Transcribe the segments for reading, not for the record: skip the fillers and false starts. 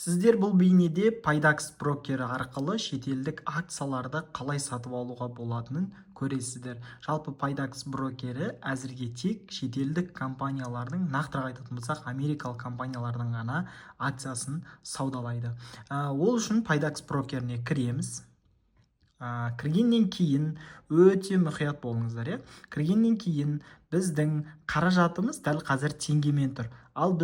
Сіздер бұл бейнеде Пайдакс брокері арқылы шетелдік акцияларды қалай сатып алуға болатынын көресіздер. Жалпы Пайдакс брокері әзірге тек шетелдік компаниялардың, нақтырақ айтатын болсақ, америкалық компаниялардың ғана акциясын саудалайды. Ол үшін Пайдакс брокеріне кіреміз. Кіргеннен кейін өте мұқият болыңыздар. Кіргеннен кейін біздің қаражатымыз дәл қазір теңгемен тұр. Ал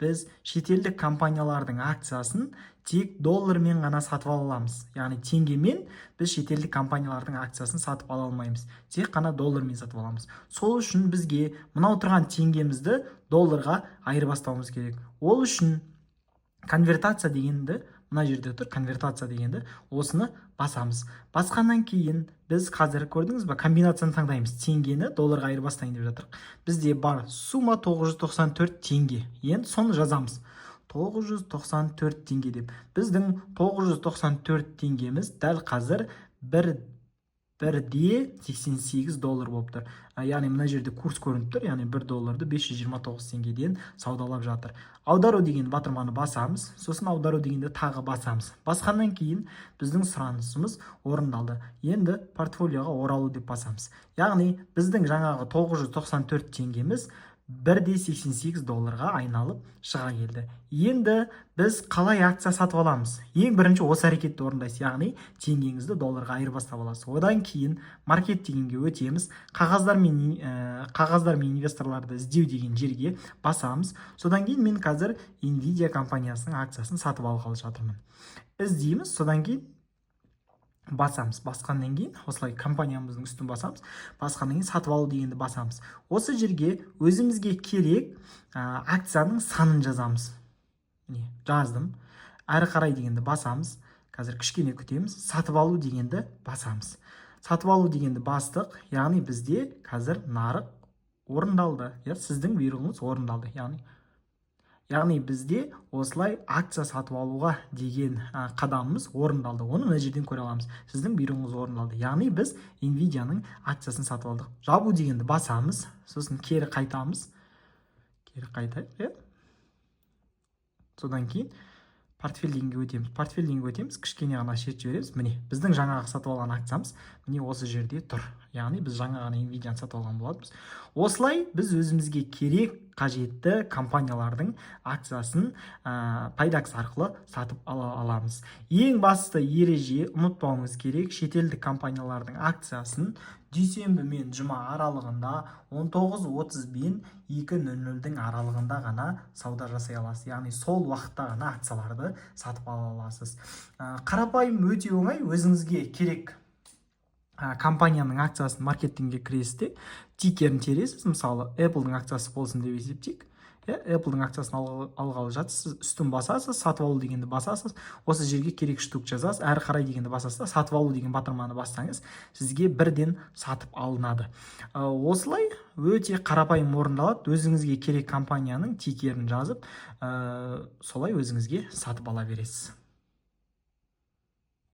біз шетелдік компаниялардың акциясын тек доллармен ғана сатып ала аламыз. Яғни теңгемен біз шетелдік компаниялардың акциясын сатып ала алмаймыз. Тек қана доллармен сатып аламыз. Сол үшін бізге мынау тұрған теңгемізді долларға айырбастауымыз керек. Ол үшін конвертация дегенді, мына жерде тұр, конвертация дегенді, осыны басамыз. Басқаннан кейін біз қазір көрдіңіз бе, комбинацияны таңдаймыз. Теңгені долларға айырбастайын деп жатыр. Бізде бар сумма 994 теңге. Енді соны жазамыз. 994 теңге деп. Біздің 994 теңгеміз дәл қазір 1,88 доллар болып тұр. Яғни мына жерде курс көрініп тұр, яғни 1 долларды 529 теңгеден саудалап жатыр. Аудару деген батырманы басамыз, сосын аудару дегенде тағы басамыз. Басқаннан кейін біздің сұранысымыз орындалды. Енді портфолиоға оралу деп басамыз. Яғни біздің жаңағы 994 теңгеміз 1,88 долларға айналып шыға келді. Енді біз қалай акция сатып аламыз? Ең бірінші осы әрекетті орындайсыз, яғни теңгеңізді долларға айырбастап аласыз. Одан кейін маркет дегенге өтеміз. Қағаздар мен инвесторларды іздеу деген жерге басамыз. Содан кейін мен қазір Nvidia компаниясының акциясын сатып алғалы жатырмын. Іздейміз, содан кейін басамыз. Басқаннан кейін осылай компаниямыздың үстін басамыз. Басқаннан кейін сатып алу дегенді басамыз. Осы жерге өзімізге керек акцияның санын жазамыз. Міне, жаздым. Әрі қарай дегенді басамыз. Қазір кішкене күтеміз. Сатып алу дегенді басамыз. Сатып алу дегенді бастық. Яғни бізде қазір нарық орындалды. Сіздің бұйрығыңыз орындалды. Яғни бізде осылай акция сатып алуға деген қадамымыз орындалды. Оны мына жерден көре аламыз. Сіздің бұйрығыңыз орындалды. Яғни біз Nvidia-ның акциясын сатып алдық. Жабу дегенді басамыз, сосын кері қайтамыз. Кері қайтайық, Содан кейін портфель дегенге өтеміз. Портфель дегенге өтеміз, кішкене ғана шет жібереміз. Міне, біздің жаңағы сатып алған акциямыз міне осы жерде тұр. Яғни біз жаңа ғана Nvidia-ны сатып алған болатынбыз. Осылай біз өзімізге керек қажетті компаниялардың акциясын Пайдакс арқылы сатып ала аламыз. Ең басты ереже, ұмытпауыңыз керек, шетелдік компаниялардың акциясын дүйсенбі мен жұма аралығында 19:30 бен 2:00 аралығында ғана сауда жасай аласыз. Яғни сол уақытта ғана акцияларды сатып ала аласыз. Қарапайым, өте оңай. Өзіңізге керек компанияның акциясын маркетингке кіресіз, тикерін тересіз. Мысалы, Apple-дың акциясы болсын деп есептейік. Apple-дың акциясын алғалы жатсыз, үстін басасыз, сатып алу дегенді басасыз. Осы жерге керек штук жазасыз, әрі қарай дегенді басасыз, сатып алу деген батырманы бассаңыз, сізге бірден сатып алынады. Осылай өте қарапайым орындалады. Өзіңізге керек компанияның тикерін жазып, солай өзіңізге сатып ала бересіз.